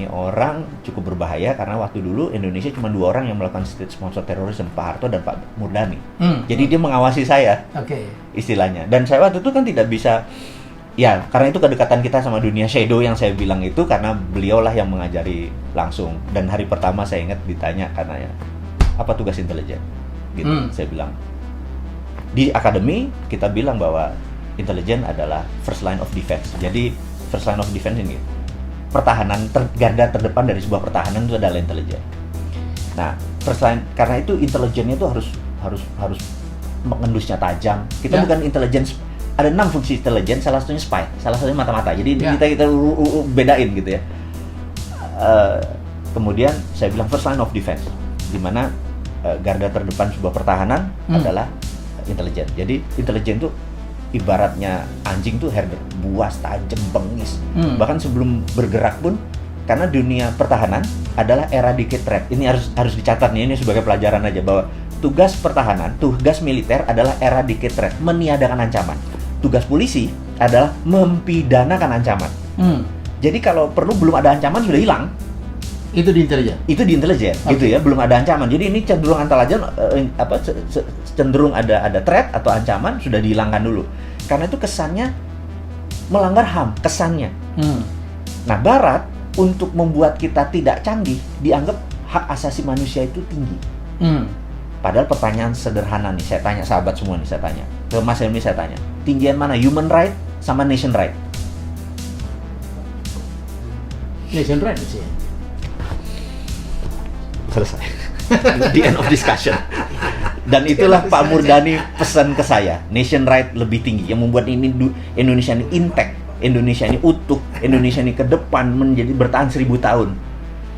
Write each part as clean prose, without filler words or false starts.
ini orang cukup berbahaya karena waktu dulu Indonesia cuma 2 orang yang melakukan state sponsor terorisme, Pak Harto dan Pak Murdani. Jadi dia mengawasi saya, istilahnya. Dan saya waktu itu kan tidak bisa, ya karena itu kedekatan kita sama dunia shadow yang saya bilang itu karena beliaulah yang mengajari langsung. Dan hari pertama saya ingat ditanya karena ya, apa tugas intelijen? Gitu, saya bilang. Di akademi kita bilang bahwa intelijen adalah first line of defense. Jadi first line of defense ini pertahanan garda terdepan dari sebuah pertahanan itu adalah intelijen. Nah, first line karena itu intelijennya itu harus mengendusnya tajam. Kita bukan intelijen, ada 6 fungsi intelijen, salah satunya spy, salah satunya mata-mata. Jadi kita bedain gitu ya. Kemudian saya bilang first line of defense, di mana garda terdepan sebuah pertahanan adalah intelijen. Jadi intelijen itu ibaratnya anjing tuh herder, buas, tajam, bengis. Bahkan sebelum bergerak pun, karena dunia pertahanan adalah eradicate threat. Ini harus dicatat nih, ini sebagai pelajaran aja bahwa tugas pertahanan, tugas militer adalah eradicate threat, meniadakan ancaman. Tugas polisi adalah mempidanakan ancaman. Jadi kalau perlu belum ada ancaman sudah hilang. Itu di intelijen. Gitu ya, belum ada ancaman. Jadi ini cenderung cenderung ada threat atau ancaman sudah dihilangkan dulu. Karena itu kesannya melanggar HAM, kesannya. Nah, Barat untuk membuat kita tidak canggih dianggap hak asasi manusia itu tinggi. Padahal pertanyaan sederhana nih, saya tanya sahabat semua nih, saya tanya ke Mas Helmi, saya tanya, tinggian mana human right sama nation right? Nation right sih. Selesai. The end of discussion. Dan itulah Pak Murdani pesan ke saya, nation right lebih tinggi, yang membuat ini Indonesia ini intact, Indonesia ini utuh, Indonesia ini ke depan menjadi bertahan 1000 tahun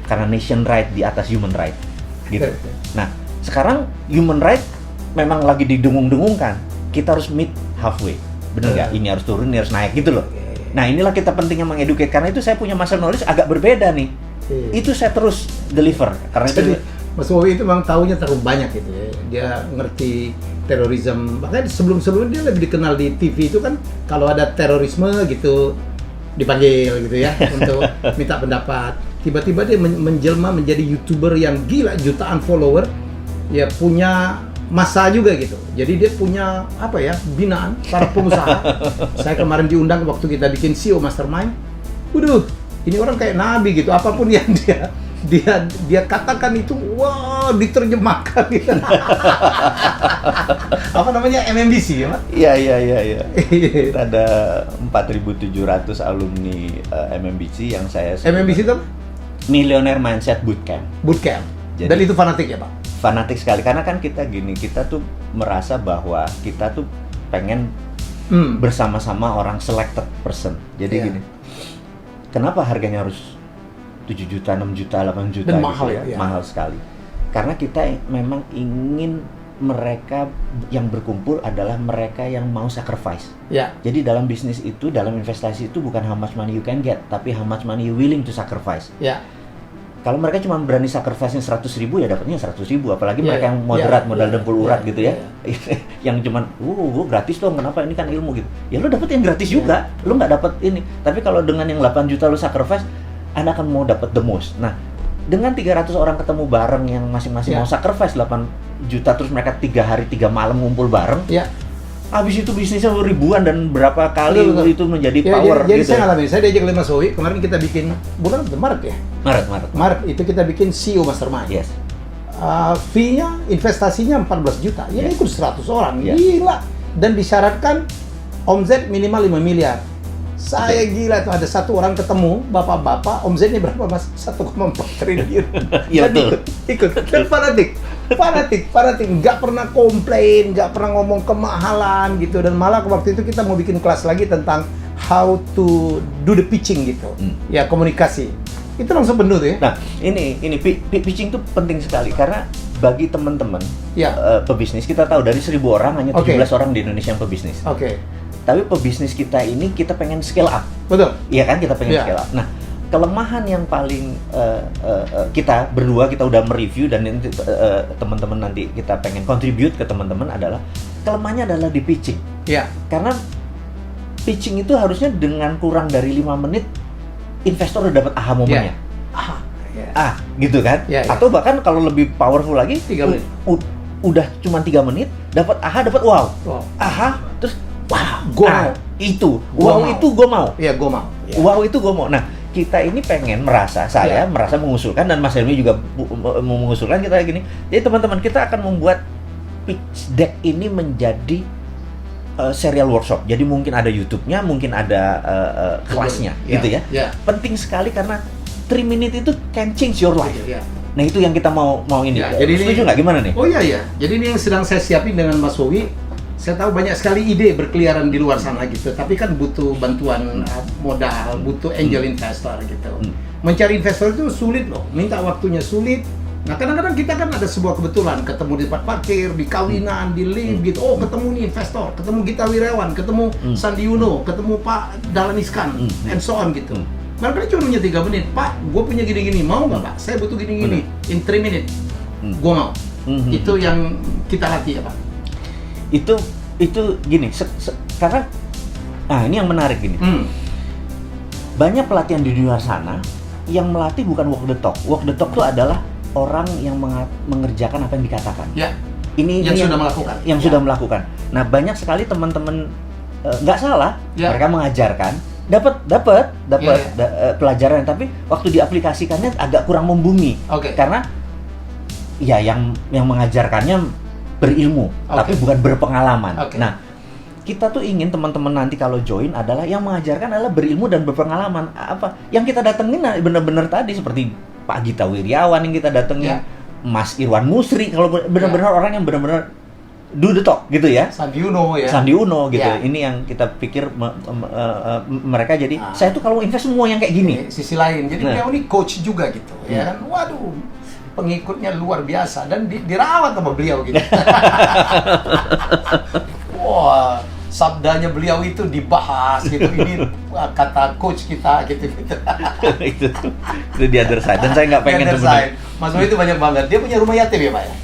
karena nation right di atas human right, gitu. Nah, sekarang human right memang lagi didengung-dengungkan, kita harus meet halfway, bener nggak? Ini harus turun, ini harus naik, gitu loh. Nah, inilah kita pentingnya mengedukasi, karena itu saya punya muscle knowledge agak berbeda nih. Itu saya terus deliver karena itu. Mas Wowi itu memang tahunya terlalu banyak gitu ya. Dia ngerti terorisme. Bahkan sebelum-sebelumnya dia lebih dikenal di TV itu kan kalau ada terorisme gitu dipanggil gitu ya untuk minta pendapat. Tiba-tiba dia menjelma menjadi YouTuber yang gila, jutaan follower. Ya punya masa juga gitu. Jadi dia punya apa ya, binaan para pengusaha. Saya kemarin diundang waktu kita bikin CEO Mastermind. Waduh, ini orang kayak nabi gitu, apapun yang dia katakan itu, wah, diterjemahkan gitu. Apa namanya, MMBC ya, Pak? Iya. Ada 4.700 alumni MMBC yang saya sebut. MMBC itu apa? Millionaire Mindset Bootcamp. Jadi, dan itu fanatik ya, Pak? Fanatik sekali, karena kan kita tuh merasa bahwa kita tuh pengen bersama-sama orang selected person. Jadi gini, kenapa harganya harus 7 juta, 6 juta, 8 juta? Dan mahal gitu ya? Mahal sekali. Karena kita memang ingin mereka yang berkumpul adalah mereka yang mau sacrifice. Jadi dalam bisnis itu, dalam investasi itu bukan how much money you can get, tapi how much money you willing to sacrifice. Kalau mereka cuma berani sacrifice-nya 100.000 ya dapatnya 100.000, apalagi mereka yang moderat, modal dempul urat gitu ya. Yang cuman gratis dong, kenapa, ini kan ilmu gitu. Ya lu dapat yang gratis juga, lu nggak dapat ini. Tapi kalau dengan yang 8 juta lu sacrifice, Anda akan mau dapat the most. Nah, dengan 300 orang ketemu bareng yang masing-masing mau sacrifice 8 juta, terus mereka 3 hari 3 malam ngumpul bareng. Habis itu bisnisnya ribuan dan berapa kali itu menjadi power. Jadi gitu. saya ngalamin, saya diajak oleh Mas Wowi, kemarin kita bikin bulan Maret ya? Maret itu kita bikin CEO Mastermind. Fee-nya, investasinya 14 juta. Ya ikut 100 orang. Gila. Dan disyaratkan omzet minimal 5 miliar. Saya gila tuh, ada satu orang ketemu, bapak-bapak, omzetnya berapa Mas? 1,4 triliun. Iya betul. Ikut. Dan fanatik, nggak pernah komplain, nggak pernah ngomong kemahalan gitu. Dan malah waktu itu kita mau bikin kelas lagi tentang how to do the pitching gitu. Ya, komunikasi. Itu langsung penuh tuh ya. Nah, ini pitching tuh penting sekali karena bagi teman-teman pebisnis, kita tahu dari 1.000 orang hanya 17 orang di Indonesia yang pebisnis. Tapi pebisnis kita ini kita pengen scale up. Betul. Iya kan, kita pengen scale up. Nah, kelemahan yang paling kita berdua kita udah mereview dan nanti teman-teman nanti kita pengen contribute ke teman-teman adalah kelemahannya adalah di pitching. Karena pitching itu harusnya dengan kurang dari 5 menit investor udah dapat aha momennya. gitu kan? Atau bahkan kalau lebih powerful lagi 3 menit. Udah cuma 3 menit dapat dapat wow. Terus wow, itu gue mau. Iya, gue mau. Wow, itu gue mau. Nah, kita ini pengen saya merasa mengusulkan, dan Mas Helmi juga mengusulkan kita gini. Jadi teman-teman, kita akan membuat pitch deck ini menjadi serial workshop. Jadi mungkin ada YouTube-nya, mungkin ada kelasnya, gitu ya. Penting sekali karena 3 minutes itu can change your life. Nah, itu yang kita mau ini. Jadi setuju nggak, gimana nih? Oh iya. Jadi ini yang sedang saya siapin dengan Mas Wowi. Saya tahu banyak sekali ide berkeliaran di luar sana gitu, tapi kan butuh bantuan modal, butuh angel investor gitu. Mencari investor itu sulit loh, minta waktunya sulit. Nah, kadang-kadang kita kan ada sebuah kebetulan, ketemu di tempat parkir, di kawinan, di lift gitu. Oh, ketemu nih investor, ketemu Gita Wirawan, ketemu Sandi Uno, ketemu Pak Dahlan Iskan, and so on gitu. Barangkali cuma punya 3 menit, Pak, gue punya gini-gini, mau nggak Pak? Saya butuh gini-gini, in 3 minutes, gue mau. Itu yang kita latih ya Pak. Itu gini, karena ini yang menarik gini. Banyak pelatihan di luar sana yang melatih bukan walk the talk. Walk the talk itu adalah orang yang mengerjakan apa yang dikatakan. Ini sudah melakukan. Yang sudah melakukan. Nah, banyak sekali teman-teman nggak salah, mereka mengajarkan, dapat pelajaran, tapi waktu diaplikasikannya agak kurang membumi. Karena ya yang mengajarkannya berilmu, tapi bukan berpengalaman. Nah, kita tuh ingin teman-teman nanti kalau join adalah yang mengajarkan adalah berilmu dan berpengalaman. Apa yang kita datengin benar-benar tadi seperti Pak Gita Wirjawan yang kita datengin, Mas Irwan Musri, kalau benar-benar orang yang benar-benar do the talk gitu ya. Sandi Uno gitu. Ini yang kita pikir mereka jadi saya tuh kalau invest semua yang kayak gini. Sisi lain. Jadi beliau ini coach juga gitu. Ya kan? Waduh, pengikutnya luar biasa dan dirawat sama beliau gitu. Wah, sabdanya beliau itu dibahas gitu. Ini kata coach kita gitu. itu di other side, dan saya nggak pengen sebenarnya. Mas Wowi itu banyak banget. Dia punya rumah yatim ya Pak ya?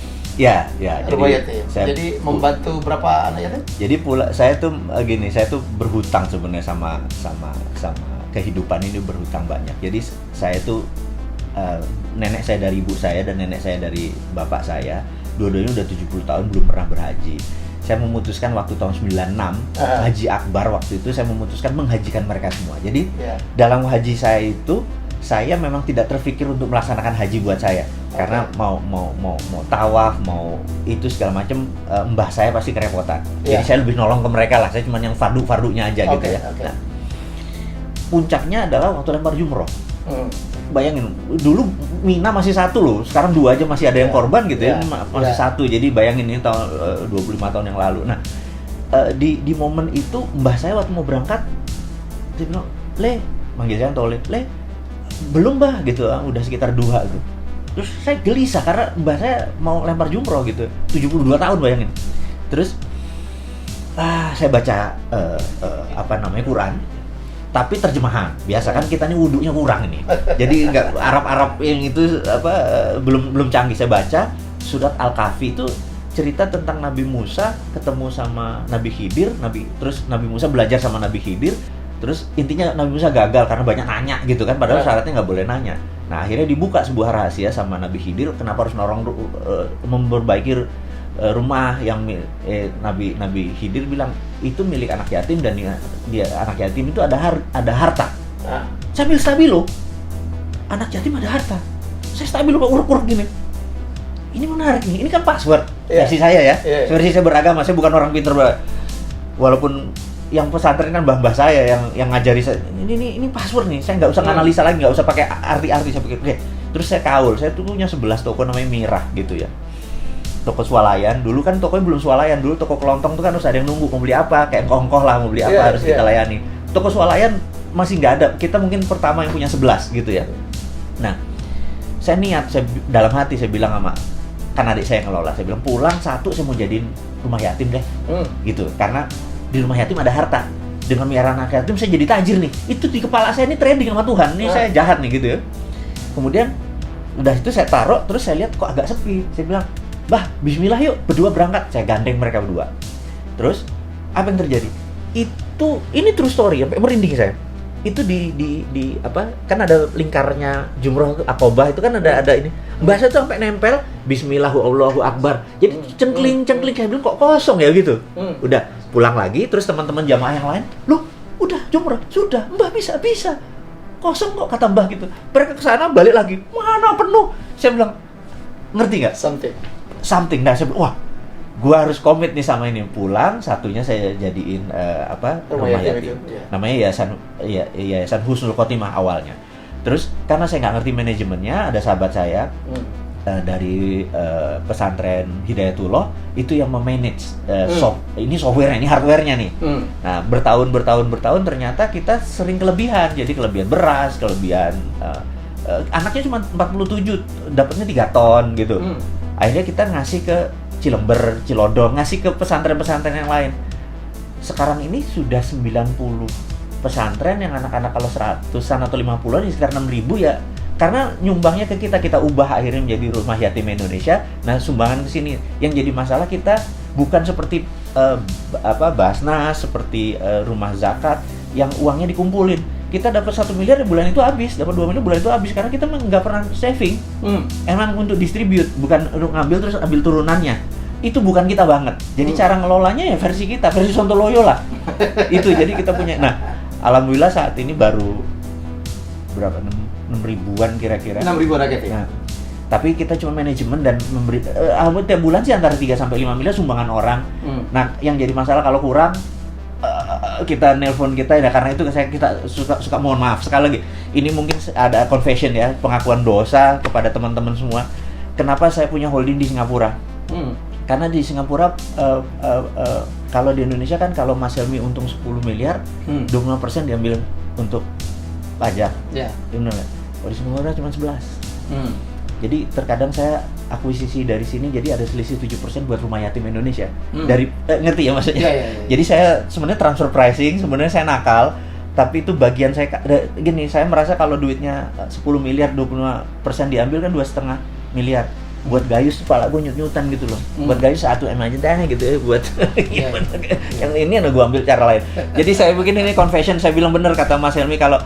Ya. Rumah yatim. Jadi membantu berapa anak yatim? Jadi saya tuh berhutang sebenarnya sama kehidupan ini, berhutang banyak. Jadi saya tuh nenek saya dari ibu saya dan nenek saya dari bapak saya, dua-duanya udah 70 tahun belum pernah berhaji. Saya memutuskan waktu tahun 96 Haji Akbar waktu itu, saya memutuskan menghajikan mereka semua. Jadi dalam haji saya itu, saya memang tidak terpikir untuk melaksanakan haji buat saya, karena mau tawaf, mau itu segala macam, mbah saya pasti kerepotan. Jadi saya lebih nolong ke mereka lah, saya cuma yang fardu-fardunya aja gitu ya. Nah, puncaknya adalah waktu lempar jumroh. Bayangin, dulu Mina masih 1 loh, sekarang 2 aja masih ada yang korban gitu ya, masih 1. Jadi bayangin ini tahun 25 tahun yang lalu. Nah, di momen itu mbah saya waktu mau berangkat, dia bilang, "Le," manggil saya Tole, "Le, belum mbah," gitu, udah sekitar 2 gitu. Terus saya gelisah karena mbah saya mau lempar jumroh gitu, 72 tahun bayangin. Terus saya baca Quran, tapi terjemahan. Biasa kan kita nih wudunya kurang ini. Jadi nggak Arab yang itu belum canggih. Saya baca surat Al-Kahfi, itu cerita tentang Nabi Musa ketemu sama Nabi Khidir, terus Nabi Musa belajar sama Nabi Khidir. Terus intinya Nabi Musa gagal karena banyak nanya gitu kan, padahal syaratnya nggak boleh nanya. Nah, akhirnya dibuka sebuah rahasia sama Nabi Khidir, kenapa harus memperbaiki rumah yang Nabi Khidir bilang itu milik anak yatim, dan dia anak yatim itu ada harta. Sambil stabilo, anak yatim ada harta. Saya stabilo uruk-uruk gini. Ini menarik nih, ini kan password versi saya ya. Versi saya beragama, saya bukan orang pinter, walaupun yang pesantren kan mbah-mbah saya yang ngajari saya, ini password nih, saya nggak usah analisa lagi, nggak usah pakai arti-arti, saya pakai oke. Terus saya kaul, saya tuh punya 11 toko namanya Mirah gitu ya. Toko swalayan, dulu kan tokonya belum swalayan, dulu toko kelontong tuh kan harus ada yang nunggu, mau beli apa, kayak kongkoh lah, mau beli apa harus kita layani. Toko swalayan masih nggak ada, kita mungkin pertama yang punya 11 gitu ya. Nah, saya niat, dalam hati saya bilang sama, kan adik saya yang ngelola, saya bilang pulang 1 saya mau jadiin rumah yatim deh, gitu, karena di rumah yatim ada harta. Dengan miara anak yatim saya jadi tajir nih. Itu di kepala saya ini trading sama Tuhan. Ini saya jahat nih gitu ya. Kemudian udah itu saya taruh, terus saya lihat kok agak sepi. Saya bilang, "Bah, bismillah yuk, berdua berangkat." Saya gandeng mereka berdua. Terus apa yang terjadi? Ini true story, sampai merinding saya. itu di apa, kan ada lingkarnya jumroh Aqobah itu kan ada ini. Mbak saya tuh sampai nempel Bismillah Allahu Akbar. Jadi cengkling saya bilang kok kosong ya gitu. Udah pulang lagi, terus teman-teman jamaah yang lain, loh udah jumroh sudah, Mbak bisa kosong kok kata Mbah gitu. Mereka ke sana balik lagi, mana penuh. Saya bilang, ngerti nggak? Something. Nah saya bilang, wah, gua harus komit nih sama ini. Pulang, satunya saya jadiin rumah yatim. Namanya Yayasan Husnul Khotimah awalnya. Terus karena saya nggak ngerti manajemennya, ada sahabat saya dari pesantren Hidayatullah itu yang memanage ini softwarenya, ini hardwarenya nih. Nah bertahun ternyata kita sering kelebihan, jadi kelebihan beras, kelebihan anaknya cuma 47, dapatnya 3 ton gitu. Akhirnya kita ngasih ke Cilember, Cilodong, ngasih ke pesantren-pesantren yang lain. Sekarang ini sudah 90 pesantren yang anak-anak kalau 100-an atau 50-an sekitar 6.000 ya. Karena nyumbangnya ke kita ubah akhirnya menjadi Rumah Yatim Indonesia. Nah, sumbangan ke sini. Yang jadi masalah kita bukan seperti Basnas, seperti rumah zakat yang uangnya dikumpulin. Kita dapat 1 miliar bulan itu habis, dapat 2 miliar bulan itu habis karena kita nggak pernah saving. Emang untuk distribute, bukan untuk ngambil terus ambil turunannya. Itu bukan kita banget. Jadi cara ngelolanya ya versi kita, versi Sontoloyo lah. Itu jadi kita punya. Nah, alhamdulillah saat ini baru berapa 6 ribuan kira-kira. 6 ribu rakyat ya. Nah, tapi kita cuma manajemen dan memberi tiap bulan sih antara 3 sampai 5 miliar sumbangan orang. Nah, yang jadi masalah kalau kurang kita nelpon kita ya, karena itu kita suka mohon maaf sekali lagi. Ini mungkin ada confession ya, pengakuan dosa kepada teman-teman semua. Kenapa saya punya holding di Singapura? Karena di Singapura kalau di Indonesia kan kalau Mas Helmi untung 10 miliar, 25% diambil untuk pajak. Ya. Benar nggak? Kalau di Singapura cuma 11. Jadi terkadang saya akuisisi dari sini, jadi ada selisih 7% buat Rumah Yatim Indonesia. Dari ngerti ya maksudnya? Ya. Jadi saya sebenarnya transfer pricing, sebenarnya saya nakal, tapi itu bagian saya gini, saya merasa kalau duitnya 10 miliar 25% diambil kan 2,5 miliar. Buat Gayus kepala gue nyut-nyutan gitu loh. Buat Gayus 1 M aja deh gitu ya buat yang ini ada gue ambil cara lain. Jadi saya begini, ini confession, saya bilang bener kata Mas Helmi, kalau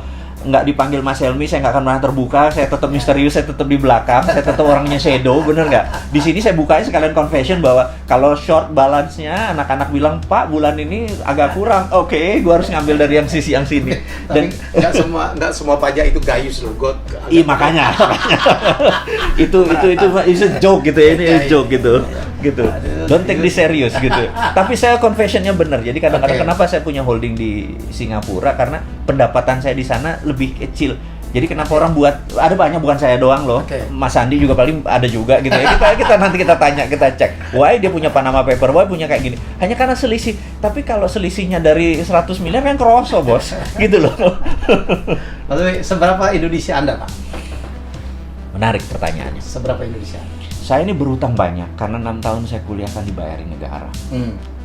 nggak dipanggil Mas Helmi, saya nggak akan pernah terbuka, saya tetap misterius, saya tetap di belakang, saya tetap orangnya shadow, bener nggak? Di sini saya bukanya sekalian confession bahwa kalau short balance-nya, anak-anak bilang, Pak, bulan ini agak kurang, oke, gue harus ngambil dari yang sisi yang sini. Dan nggak semua pajak itu Gayus loh, iya makanya. itu a joke gitu ya, ini joke gitu. Don't take this serious gitu. Tapi saya confessionnya bener. Jadi kadang-kadang kenapa saya punya holding di Singapura, karena pendapatan saya di sana lebih kecil. Jadi kenapa orang buat, ada banyak, bukan saya doang loh. Mas Andi juga paling ada juga gitu ya. Kita nanti kita tanya, kita cek. Why dia punya Panama Paper, why punya kayak gini. Hanya karena selisih. Tapi kalau selisihnya dari 100 miliar kan kroso, Bos. Gitu loh. Lalu seberapa Indonesia Anda, Pak? Menarik pertanyaannya. Seberapa Indonesia? Saya ini berhutang banyak karena 6 tahun saya kuliah kan dibayarin negara.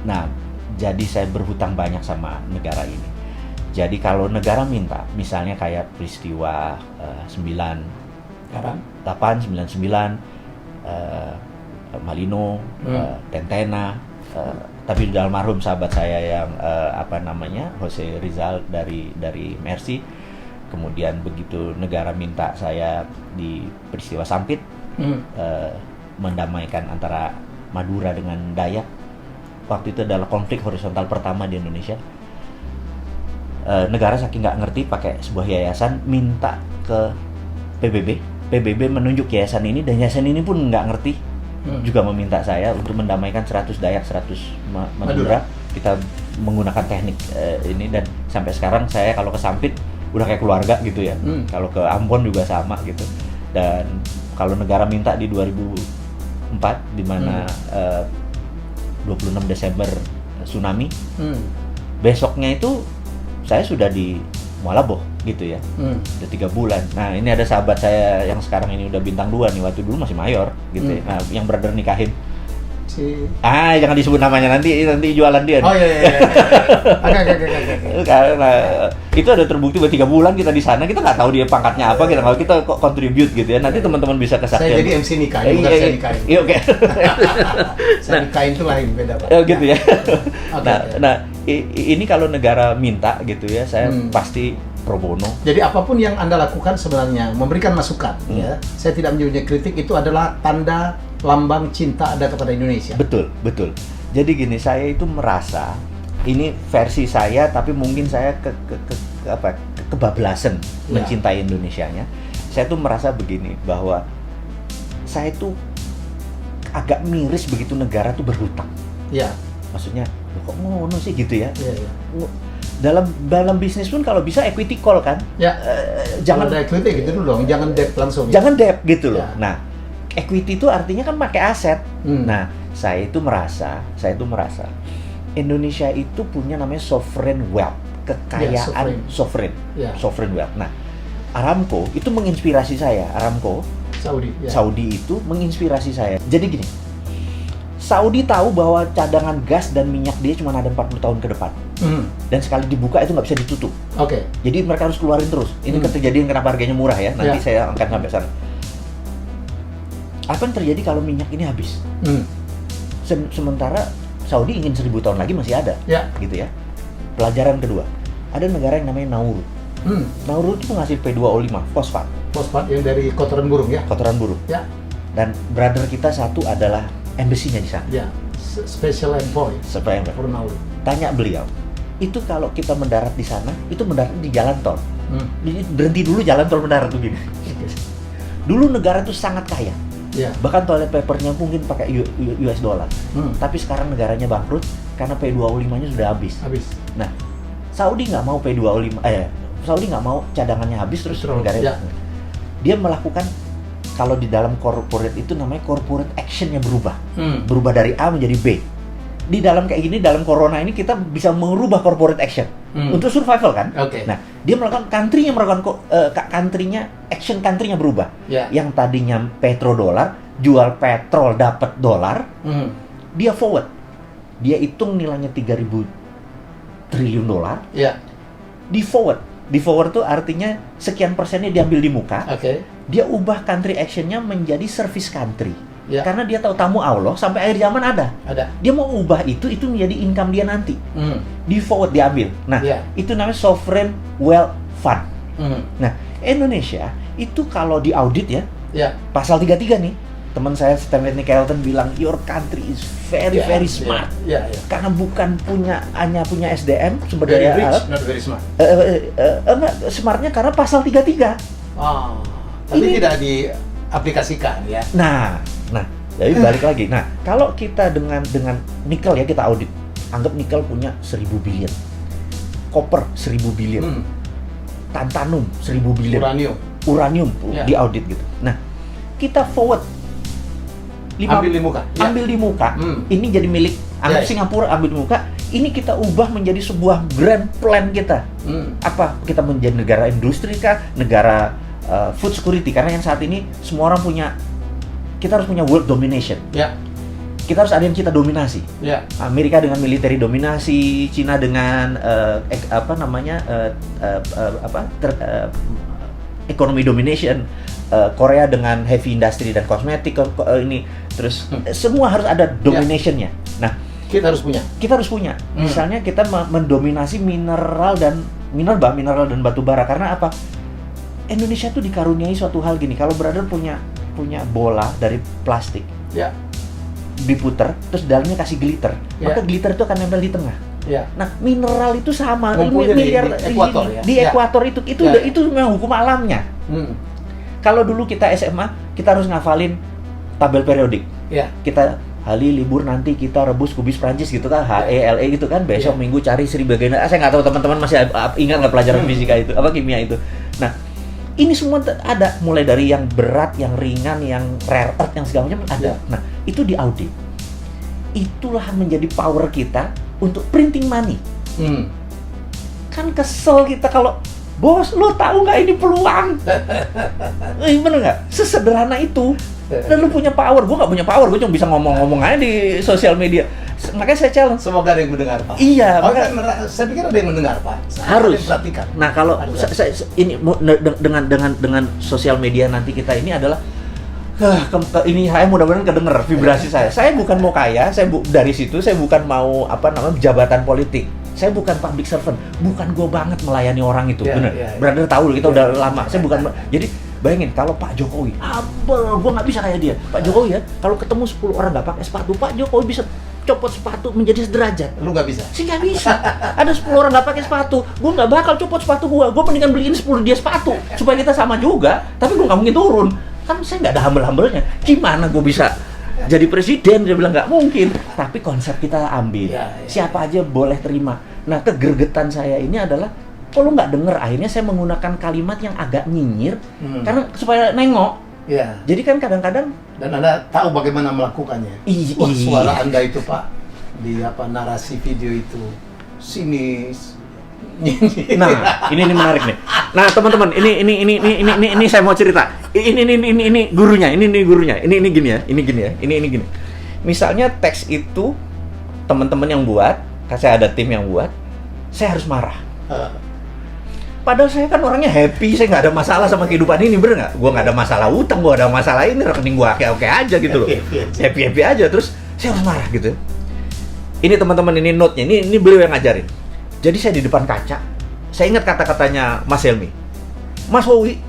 Nah, jadi saya berhutang banyak sama negara ini. Jadi kalau negara minta, misalnya kayak peristiwa 98, 99, Malino, Tentena, tapi di almarhum sahabat saya yang Jose Rizal dari Mercy. Kemudian begitu negara minta saya di peristiwa Sampit, mendamaikan antara Madura dengan Dayak. Waktu itu adalah konflik horizontal pertama di Indonesia. Negara saking nggak ngerti pakai sebuah yayasan minta ke PBB menunjuk yayasan ini, dan yayasan ini pun nggak ngerti, juga meminta saya untuk mendamaikan 100 Dayak, 100 Madura. Kita menggunakan teknik ini, dan sampai sekarang saya kalau ke Sampit udah kayak keluarga gitu ya. Kalau ke Ambon juga sama gitu. Dan kalau negara minta di 2004 di mana 26 Desember tsunami, besoknya itu saya sudah di Mualaboh gitu ya. Udah 3 bulan. Nah, ini ada sahabat saya yang sekarang ini udah bintang 2 nih, waktu dulu masih mayor gitu ya. Nah, yang brother nikahin jangan disebut namanya, nanti jualan dia. Oh iya. Karena itu ada terbukti buat 3 bulan kita di sana, kita nggak tahu dia pangkatnya apa, kita kok contribute gitu ya. Nanti teman-teman bisa kesaksian. Saya jadi MC nikahin, bukan saya nikahin. Iya, oke. Saya nikahin itu lain, beda Pak. Gitu ya. Nah, ini kalau negara minta gitu ya, saya pasti pro bono. Jadi apapun yang Anda lakukan sebenarnya memberikan masukan, ya. Saya tidak menyebutnya kritik, itu adalah tanda lambang cinta Anda kepada Indonesia. Betul, betul. Jadi gini, saya itu merasa ini versi saya, tapi mungkin saya kebablasan mencintai Indonesianya. Saya tuh merasa begini, bahwa saya tuh agak miris begitu negara tuh berhutang. Ya. Maksudnya, kok ngono sih gitu ya? Iya. Dalam bisnis pun kalau bisa equity call kan? Ya. Jangan ada equity gitu dulu dong, jangan debt langsung. Jangan debt gitu loh. Ya. Nah, equity itu artinya kan pakai aset. Nah, saya itu merasa Indonesia itu punya namanya sovereign wealth, kekayaan sovereign wealth. Nah, Aramco itu menginspirasi saya. Saudi itu menginspirasi saya. Jadi gini, Saudi tahu bahwa cadangan gas dan minyak dia cuma ada 40 tahun ke depan. Dan sekali dibuka itu nggak bisa ditutup. Oke. Jadi mereka harus keluarin terus. Ini kejadian kenapa harganya murah ya. Nanti saya akan sampai sana. Apa yang terjadi kalau minyak ini habis? Sementara Saudi ingin 1000 tahun lagi masih ada. Gitu ya. Pelajaran kedua. Ada negara yang namanya Nauru. Nauru itu penghasil P2O5, fosfat. Fosfat yang dari kotoran burung ya? Kotoran burung. Ya. Dan brother kita satu adalah embassy-nya di sana. Ya. Special envoy. For Nauru. Tanya beliau, itu kalau kita mendarat di sana, itu mendarat di jalan tol. Berhenti dulu jalan tol mendarat begini. Dulu negara itu sangat kaya. Bahkan toilet papernya mungkin pakai US dollar. Tapi sekarang negaranya bangkrut karena P2O5-nya sudah habis. Nah, Saudi nggak mau Saudi nggak mau cadangannya habis terus negaranya. Dia melakukan, kalau di dalam corporate itu namanya corporate action-nya berubah. Berubah dari A menjadi B. Di dalam kayak gini, dalam corona ini kita bisa merubah corporate action untuk survival kan. Nah, dia melakukan country-nya country-nya berubah. Yang tadinya petrodolar, jual petrol dapat dolar, dia forward. Dia hitung nilainya 3.000 triliun dolar. Di forward. Di forward itu artinya sekian persennya diambil di muka. Dia ubah country action-nya menjadi service country. Karena dia tahu tamu Allah sampai akhir zaman ada. Dia mau ubah itu menjadi income dia nanti. Di forward diambil. Nah, itu namanya sovereign wealth fund. Nah, Indonesia itu kalau di audit ya, pasal 33 nih. Teman saya Stanley Kelton bilang your country is very smart. Karena bukan hanya punya SDM sumber daya alam. Not very smart. Smartnya karena pasal 33. Tapi tidak diaplikasikan ya. Nah, jadi balik lagi. Nah, kalau kita dengan nikel ya, kita audit. Anggap nikel punya 1000 billion. Copper 1000 billion. Tantalum 1000 billion. Uranium di audit gitu. Nah, kita forward ambil di muka. Ini jadi milik anggap Singapura, ambil di muka. Ini kita ubah menjadi sebuah grand plan kita. Apa? Kita menjadi negara industri kah? Negara food security, karena yang saat ini semua orang kita harus punya world domination. Kita harus ada yang kita dominasi. Amerika dengan military dominasi, Cina dengan economy domination, Korea dengan heavy industry dan kosmetik ini, terus semua harus ada dominationnya. Nah, kita harus punya. Misalnya kita mendominasi mineral dan batu bara. Karena apa? Indonesia tuh dikaruniai suatu hal gini. Kalau brother punya bola dari plastik, diputer, terus dalamnya kasih glitter, maka glitter itu akan nempel di tengah. Nah, mineral itu sama, miliar di ekuator itu memang hukum alamnya. Kalau dulu kita SMA, kita harus ngafalin tabel periodik. Kita hari libur nanti kita rebus kubis Prancis gitu kan, HELE gitu kan, besok minggu cari Sri Bagiana. Saya nggak tahu teman-teman masih ingat nggak pelajaran fisika itu, kimia itu. Nah, ini semua ada, mulai dari yang berat, yang ringan, yang rare earth, yang segala macam ada. Nah, itu di audit. Itulah menjadi power kita untuk printing money. Kan kesel kita kalau, bos, lo tahu nggak ini peluang? Bener nggak? Sesederhana itu. Dan lu punya power. Gue nggak punya power. Gue cuma bisa ngomong-ngomong aja di sosial media. Makanya saya challenge. Semoga ada yang mendengar, Pak. Iya. Saya pikir ada yang mendengar, Pak. Harus. Nah, kalau ini dengan sosial media nanti kita ini adalah ini saya mudah-mudahan kedenger vibrasi saya. Saya bukan mau kaya. Dari situ saya bukan mau jabatan politik. Saya bukan public servant, bukan gue banget melayani orang itu, bener. Brother tahu kita udah lama. Saya bukan, jadi bayangin kalau Pak Jokowi, gue nggak bisa kayak dia. Pak Jokowi ya, kalau ketemu 10 orang nggak pakai sepatu, Pak Jokowi bisa copot sepatu menjadi sederajat. Lu nggak bisa? Sih nggak bisa. Ada 10 orang nggak pakai sepatu, gue nggak bakal copot sepatu gue mendingan beliin 10 dia sepatu supaya kita sama juga. Tapi gue nggak mungkin turun. Kan saya nggak ada humble-humblenya. Gimana gue bisa jadi presiden? Dia bilang nggak mungkin. Tapi konsep kita ambil. Siapa aja boleh terima. Nah, kegergetan saya ini adalah kalau nggak denger, akhirnya saya menggunakan kalimat yang agak nyinyir karena supaya nengok. Jadi kan kadang-kadang dan Anda tahu bagaimana melakukannya. Suara Anda itu Pak di narasi video itu sinis. Nah, ini menarik nih. Nah, teman-teman, ini saya mau cerita. Ini gurunya. Ini gini ya. Ini gini. Misalnya teks itu teman-teman yang buat, saya ada tim yang buat, saya harus marah. Padahal saya kan orangnya happy, saya nggak ada masalah sama kehidupan ini, bener nggak? Gue nggak ada masalah utang, gue ada masalah ini, rekening gue oke aja gitu loh. Happy aja, terus saya harus marah gitu. Ini teman-teman, ini note-nya, ini beliau yang ngajarin. Jadi saya di depan kaca, saya ingat kata-katanya Mas Helmi. Mas Howie,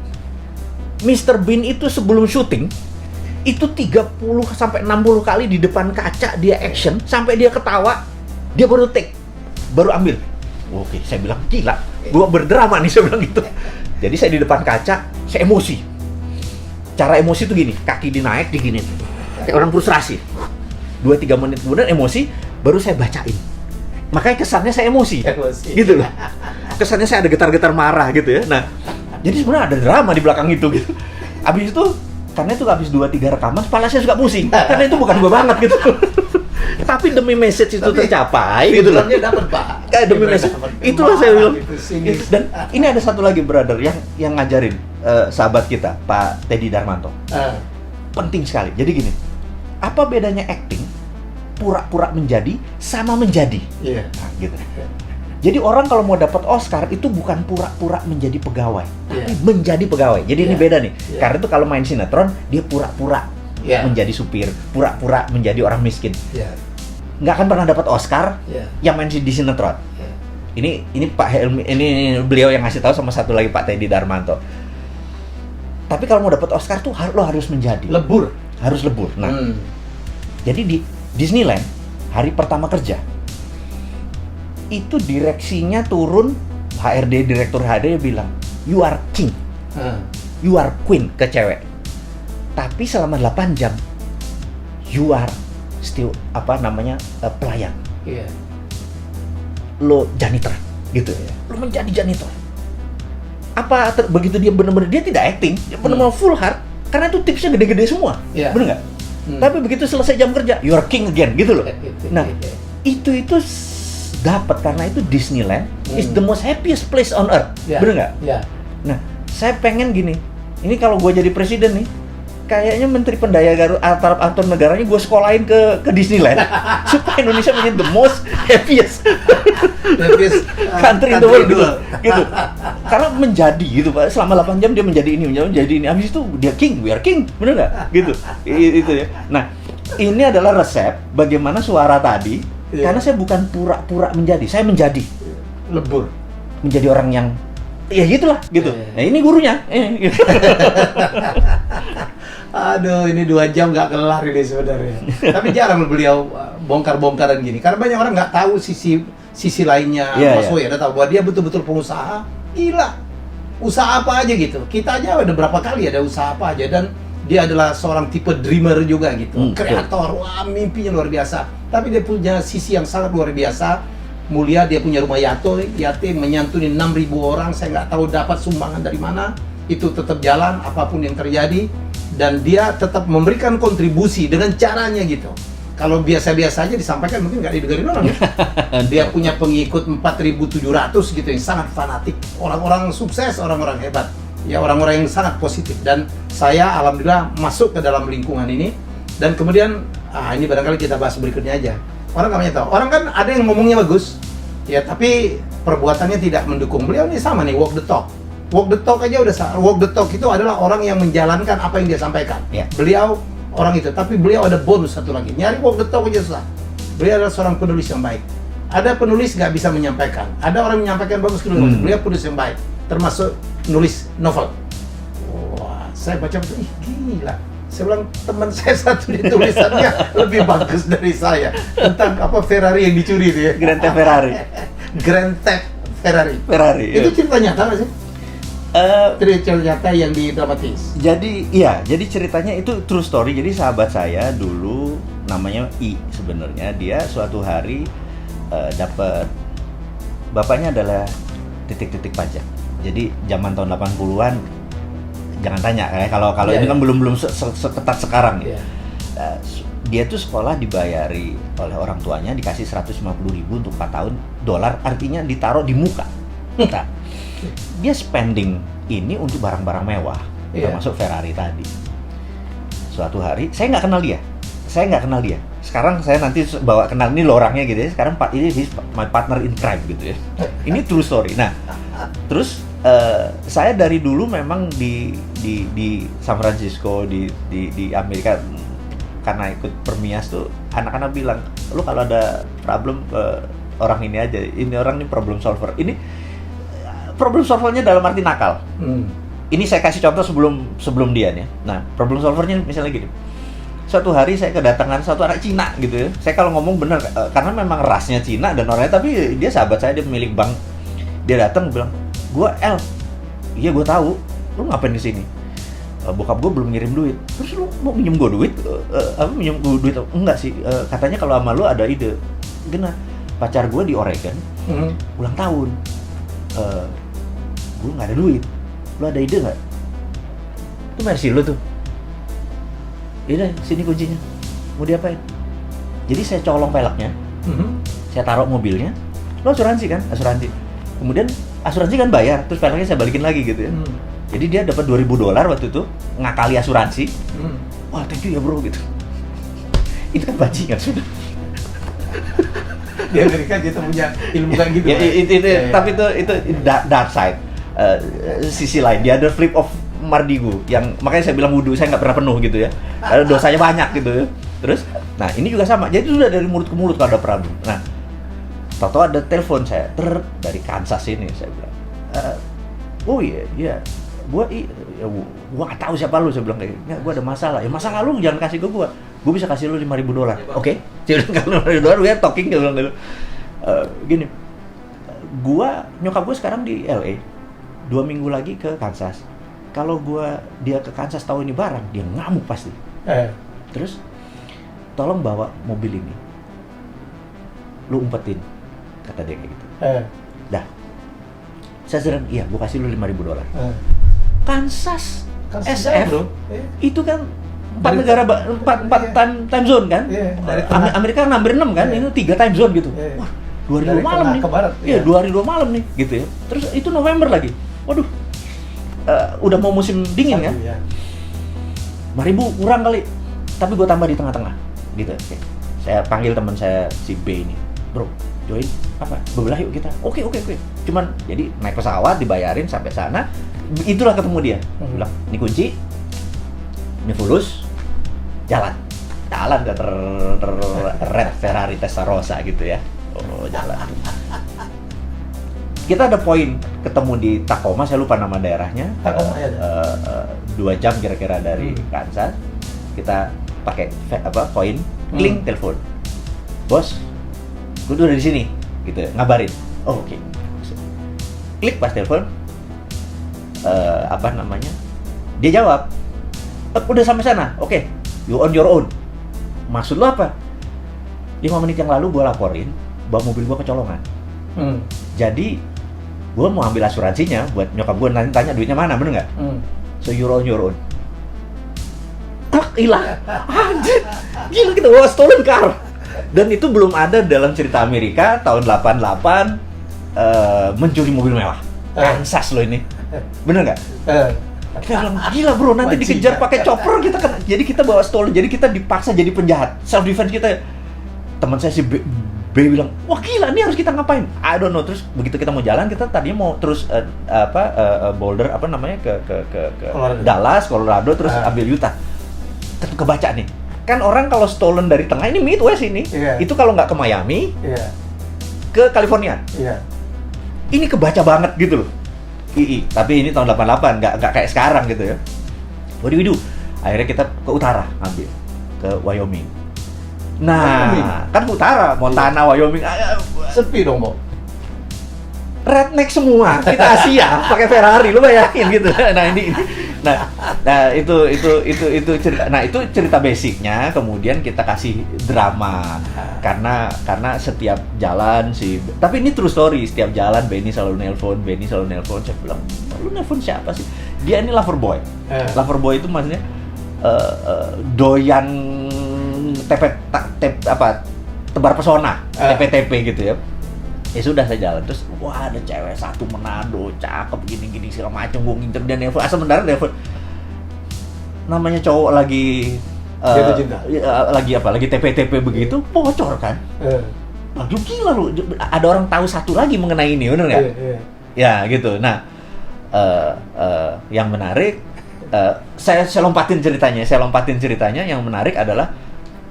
Mr. Bean itu sebelum syuting, itu 30-60 kali di depan kaca dia action, sampai dia ketawa, dia baru take, baru ambil. Oke, saya bilang, gila, gua berdrama nih, saya bilang gitu. Jadi saya di depan kaca, saya emosi. Cara emosi tuh gini, kaki dinaik, diginin. Kayak orang frustrasi. 2-3 menit kemudian emosi, baru saya bacain. Makanya kesannya saya emosi. Gitu loh. Kesannya saya ada getar-getar marah gitu ya. Nah, jadi sebenarnya ada drama di belakang itu gitu. Abis itu, karena itu habis 2-3 rekaman, kepala saya suka pusing. Karena itu bukan gua banget gitu. Tapi demi message itu tercapai gitu loh. Dapat Pak. Kayak demi message. Itulah saya bilang. Dan ini ada satu lagi brother yang ngajarin sahabat kita, Pak Teddy Darmanto. Penting sekali. Jadi gini, apa bedanya acting pura-pura menjadi sama menjadi? Nah, gitu. Jadi orang kalau mau dapat Oscar itu bukan pura-pura menjadi pegawai, tapi menjadi pegawai. Jadi ini beda nih. Karena itu kalau main sinetron dia pura-pura menjadi supir, pura-pura menjadi orang miskin. Nggak akan pernah dapat Oscar yang main di sinetron. Ini Pak Helmi, ini beliau yang ngasih tahu sama satu lagi Pak Teddy Darmanto. Tapi kalau mau dapat Oscar tuh lo harus menjadi lebur, harus lebur. Nah, jadi di Disneyland hari pertama kerja itu direksinya turun, HRD direktur HRD bilang, you are king, you are queen ke cewek. Tapi selama 8 jam you are still pelayan. Lo janitor gitu ya. Lo menjadi janitor. Begitu dia benar-benar dia tidak acting, dia benar-benar full heart karena itu tipsnya gede-gede semua. Benar nggak? Tapi begitu selesai jam kerja, you are king again gitu loh. Nah, itu dapat karena itu Disneyland is the most happiest place on earth. Benar nggak? Nah, saya pengen gini. Ini kalau gue jadi presiden nih, kayaknya Menteri Pendaya antar negaranya gue sekolahin ke Disneyland supaya Indonesia menjadi the most happiest country in the world gitu. Karena menjadi gitu Pak, selama 8 jam dia menjadi ini. Habis itu dia king, we are king, bener nggak? Gitu. Itu ya. Nah, ini adalah resep bagaimana suara tadi. Karena saya bukan pura-pura menjadi, saya menjadi lebur, menjadi orang yang ya gitulah gitu. Nah, ini gurunya. Aduh, ini 2 jam nggak kelar ini sebenarnya. Tapi jarang beliau bongkar-bongkaran gini. Karena banyak orang nggak tahu sisi lainnya. Mas Woy ada tahu bahwa dia betul-betul pengusaha. Gila, usaha apa aja gitu. Kita aja ada berapa kali ada usaha apa aja. Dan dia adalah seorang tipe dreamer juga gitu. Kreator, wah mimpinya luar biasa. Tapi dia punya sisi yang sangat luar biasa. Mulia, dia punya rumah yatim menyantuni 6.000 orang. Saya nggak tahu dapat sumbangan dari mana. Itu tetap jalan apapun yang terjadi. Dan dia tetap memberikan kontribusi dengan caranya gitu. Kalau biasa-biasa aja disampaikan mungkin nggak didengarin orang ya. Dia punya pengikut 4.700 gitu yang sangat fanatik. Orang-orang sukses, orang-orang hebat. Ya orang-orang yang sangat positif. Dan saya alhamdulillah masuk ke dalam lingkungan ini. Dan kemudian, ini barangkali kita bahas berikutnya aja. Orang nggak banyak tahu. Orang kan ada yang ngomongnya bagus. Ya tapi perbuatannya tidak mendukung. Beliau ini sama nih, walk the talk. Walk the talk aja udah salah. Walk the talk itu adalah orang yang menjalankan apa yang dia sampaikan. Beliau orang itu, tapi beliau ada bonus satu lagi. Nyari walk the talk aja susah. Beliau adalah seorang penulis yang baik. ada penulis nggak bisa menyampaikan, ada orang menyampaikan bagus, beliau penulis yang baik, termasuk nulis novel. Wah, saya baca betul, ih gila. Saya bilang teman saya satu di tulisannya lebih bagus dari saya tentang apa Ferrari yang dicuri itu ya. Grand Theft Ferrari. Grand Theft Ferrari. Ferrari. Itu Ya. cerita nyata nggak sih? Cerita nyata yang didramatis. Jadi iya, jadi ceritanya itu true story. Jadi sahabat saya dulu namanya I sebenarnya, dia suatu hari dapat, bapaknya adalah titik-titik pajak. Jadi zaman tahun 80-an, jangan tanya kalau ini kan belum seketat sekarang ya. Dia tuh sekolah dibayari oleh orang tuanya, dikasih 150.000 untuk 4 tahun, dolar artinya ditaruh di muka. Nah, dia spending ini untuk barang-barang mewah, termasuk Ferrari tadi. Suatu hari saya nggak kenal dia. Sekarang saya nanti bawa kenal ini lo orangnya gitu ya. Sekarang ini my partner in crime gitu ya. Ini true story. Nah, terus saya dari dulu memang di San Francisco di Amerika, karena ikut Permias tuh anak-anak bilang, lu kalau ada problem orang ini aja, ini orang ini problem solver. Ini problem solvernya dalam arti nakal. Ini saya kasih contoh sebelum dia nih. Nah, problem solvernya misalnya gini. Suatu hari saya kedatangan satu anak Cina gitu ya. Saya kalau ngomong bener, karena memang rasnya Cina dan orangnya, tapi dia sahabat saya, dia pemilik bank. Dia datang bilang, iya gue tahu, lu ngapain di sini? Bokap gue belum ngirim duit. Terus lu mau minjem gue duit? Minjem gue duit? Enggak sih, katanya kalau sama lu ada ide. Gimana? Pacar gue di Oregon, ulang tahun. Gue nggak ada duit. Lu ada ide nggak? Itu mercy lu tuh. Ini sini kuncinya. Mau diapain? Jadi saya colong peleknya, saya taruh mobilnya. Lo asuransi kan? Asuransi. Kemudian asuransi kan bayar, terus peleknya saya balikin lagi gitu ya. Jadi dia dapat $2.000 waktu itu, ngakali asuransi. Wah, thank you ya bro gitu. Itu kan bajingan sudah. Di Amerika kita punya ilmu kayak gitu. Tapi itu dark side. Sisi lain, the other flip of Mardigu, yang makanya saya bilang wudhu saya nggak pernah penuh gitu ya. Dosanya banyak gitu ya. Terus, nah ini juga sama. Jadi sudah dari mulut ke mulut kalau ada problem. Nah, tahu-tahu ada telepon saya dari Kansas ini, saya bilang, oh iya, gua nggak tahu siapa lu, saya bilang kayak, nggak, gua ada masalah. Ya masalah lu jangan kasih ke gua bisa kasih lu $5.000. Oke, saya bilang kalau $5.000 we are talking, dia bilang gitu. Gini, nyokap gua sekarang di LA, 2 minggu lagi ke Kansas. Kalau dia ke Kansas tahu ini barang, dia ngamuk pasti. Terus, tolong bawa mobil ini, lu umpetin, kata dia kayak gitu. Dah, saya sedang, iya, gua kasih lu $5.000. Kansas SF, bro. Itu kan 4 negara, 4 time zone kan? Amerika kan hampir 6 kan? Ini 3 time zone gitu. Wah, 2 hari 2 malam nih. Iya, 2 hari 2 malam nih, gitu ya. Terus itu November lagi. Waduh, udah mau musim dingin kan? 5.000 kurang kali, tapi gue tambah di tengah-tengah, gitu. Oke. Saya panggil teman saya si B ini, bro, join apa? Bebelah yuk kita. Oke. Cuman jadi naik pesawat, dibayarin sampai sana, itulah ketemu dia. Bilang, ini kunci, ini fulus, jalan ke Red Ferrari Testarossa gitu ya. Oh, jalan. Kita ada poin ketemu di Tacoma, saya lupa nama daerahnya. Tacoma 2 jam kira-kira dari Kansas. Kita pakai poin, kling, telepon. Bos, gue udah di sini, gitu, ngabarin. Oh, oke. Klik pas telepon, dia jawab, udah sampai sana, oke, you on your own. Maksud lo apa? 5 menit yang lalu gue laporin bahwa mobil gue kecolongan. Jadi gue mau ambil asuransinya buat nyokap gue, nanti tanya duitnya mana, bener nggak? So you're on your own. Hilang. Anjir, gila, kita bawa stolen car. Dan itu belum ada dalam cerita Amerika tahun 88 mencuri mobil mewah. Kansas lo ini, bener nggak? Kita bilang, gila bro, nanti dikejar pakai chopper kita kan. Jadi kita bawa stolen, jadi kita dipaksa jadi penjahat. Self defense kita. Teman saya si B bilang, wah gila, ini harus kita ngapain? I don't know. Terus begitu kita mau jalan, kita tadinya mau terus Boulder ke Dallas, Colorado, terus ambil Utah. Tetap kebaca nih. Kan orang kalau stolen dari tengah, ini Midwest ini. Itu kalau nggak ke Miami, ke California. Iya. Ini kebaca banget gitu loh. Tapi ini tahun 88, nggak kayak sekarang gitu ya. What do we do? Akhirnya kita ke utara ambil, ke Wyoming. Nah, kan utara, Montana, Wyoming. Sepi dong, Bob. Redneck semua, kita Asia pakai Ferrari, lu bayangin gitu. Nah itu cerita. Nah itu cerita basicnya. Kemudian kita kasih drama karena setiap jalan sih. Tapi ini true story. Setiap jalan Benny selalu nelpon. Saya bilang, lu nelpon siapa sih? Dia ini lover boy. Lover boy itu maksudnya doyan tebar pesona, TP gitu ya. Ya sudah, saya jalan terus, wah ada cewek satu Manado, cakep gini segala macam, gue ngincer dia nelfon, sebenarnya nelfon, namanya cowok lagi jatuh cinta, lagi TP begitu, bocor kan? Aduh gila lu, ada orang tahu satu lagi mengenai ini, bener nggak? Ya gitu. Nah, yang menarik, saya lompatin ceritanya. Yang menarik adalah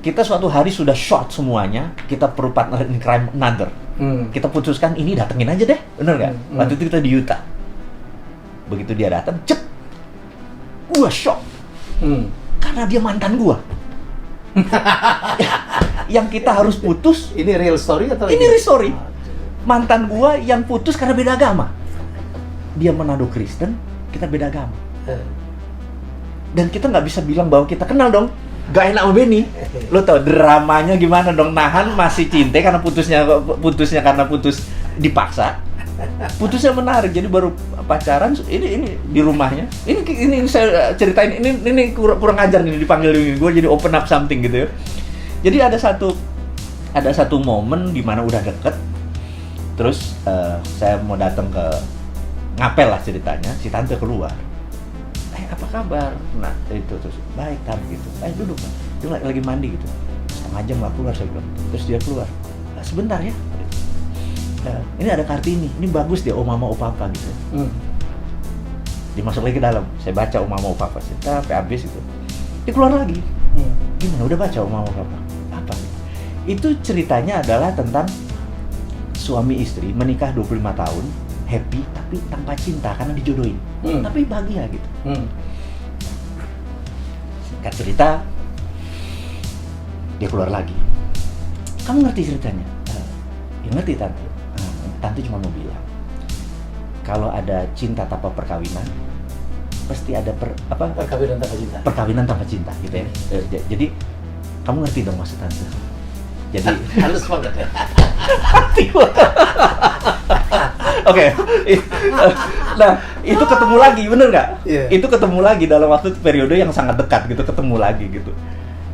kita suatu hari sudah short semuanya, kita perlu partner in crime another. Kita putuskan ini datengin aja deh, bener nggak? Waktu itu kita di Utah. Begitu dia datang, cep, gua shock, karena dia mantan gua. Yang kita harus putus. Ini real story atau ini real story? Mantan gua yang putus karena beda agama. Dia Manado Kristen, kita beda agama. Dan kita nggak bisa bilang bahwa kita kenal dong. Gak enak sama Benny. Lo tau dramanya gimana dong, nahan masih cinta karena putusnya karena putus dipaksa. Putusnya menarik, jadi baru pacaran ini di rumahnya. Ini saya ceritain, ini kurang ajar nih dipanggil gue jadi open up something gitu ya. Jadi ada satu momen di mana udah deket. Terus saya mau datang ke ngapel lah ceritanya, si tante keluar. Apa kabar? Nah, itu terus baik kan gitu. Duduk kan. Dia lagi mandi gitu. Setengah jam nggak keluar, saya bilang. Terus dia keluar. Sebentar ya. Ini ada Kartini. Ini bagus dia, oh mama, oh papa gitu. Dia masuk lagi ke dalam. Saya baca oh mama, oh papa. Sampai habis itu. Dia keluar lagi. Gimana? Udah baca oh mama, oh papa. Apa? Itu ceritanya adalah tentang suami istri menikah 25 tahun. Happy tapi tanpa cinta karena dijodohin, tapi bahagia gitu. Singkat cerita, dia keluar lagi. Kamu ngerti ceritanya? Ya ngerti tante. Tante cuma mau bilang, kalau ada cinta tanpa perkawinan, pasti ada perkawinan tanpa cinta gitu ya. Jadi kamu ngerti dong maksud tante. Jadi halus banget ya. Oke. Nah, itu ketemu lagi, bener nggak? Yeah. Itu ketemu lagi dalam waktu periode yang sangat dekat gitu, ketemu lagi gitu.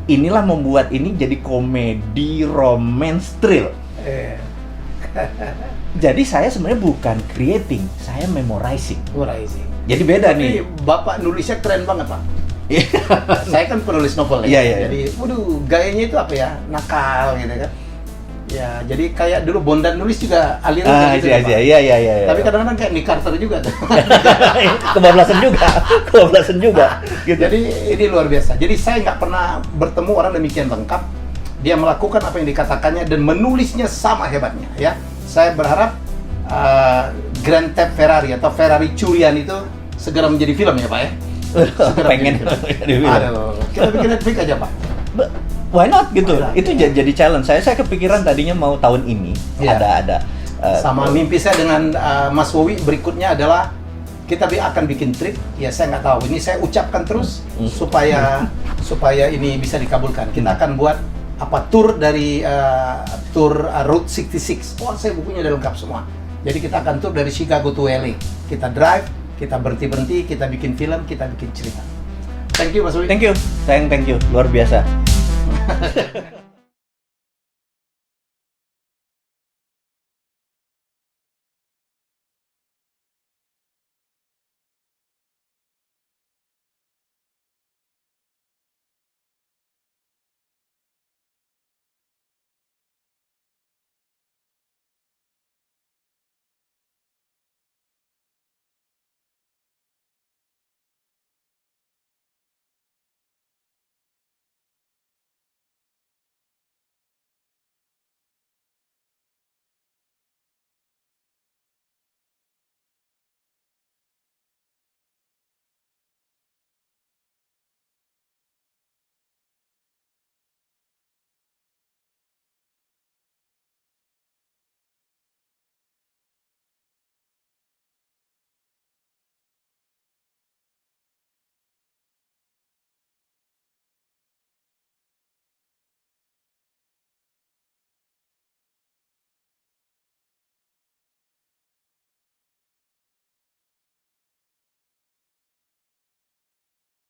Inilah membuat ini jadi komedi romance thrill. Jadi saya sebenarnya bukan creating, saya memorizing. Jadi beda. Tapi nih. Bapak nulisnya keren banget, Pak. Saya kan penulis novel ya. Jadi, waduh, gayanya itu apa ya? Nakal gitu kan. Ya, jadi kayak dulu Bondan nulis juga aliran gitu ya, Pak. Iya. Tapi kadang-kadang kayak Nick Carter juga tuh. Kebablasan juga. Gitu. Jadi ini luar biasa. Jadi saya nggak pernah bertemu orang demikian lengkap. Dia melakukan apa yang dikatakannya dan menulisnya sama hebatnya. Ya, saya berharap Grand Theft Ferrari atau Ferrari curian itu segera menjadi film ya, Pak ya. Pengen kita bikin Netflix aja, Pak. Why not gitu? Itu jadi challenge. Saya kepikiran tadinya mau tahun ini ada sama mimpi saya dengan Mas Wowi berikutnya adalah kita akan bikin trip. Ya saya nggak tahu. Ini saya ucapkan terus supaya ini bisa dikabulkan. Kita akan buat tour dari Route 66. Oh, saya bukunya udah lengkap semua. Jadi kita akan tour dari Chicago to LA. Kita drive, kita berhenti, kita bikin film, kita bikin cerita. Thank you Mas Wowi. Thank you. Luar biasa.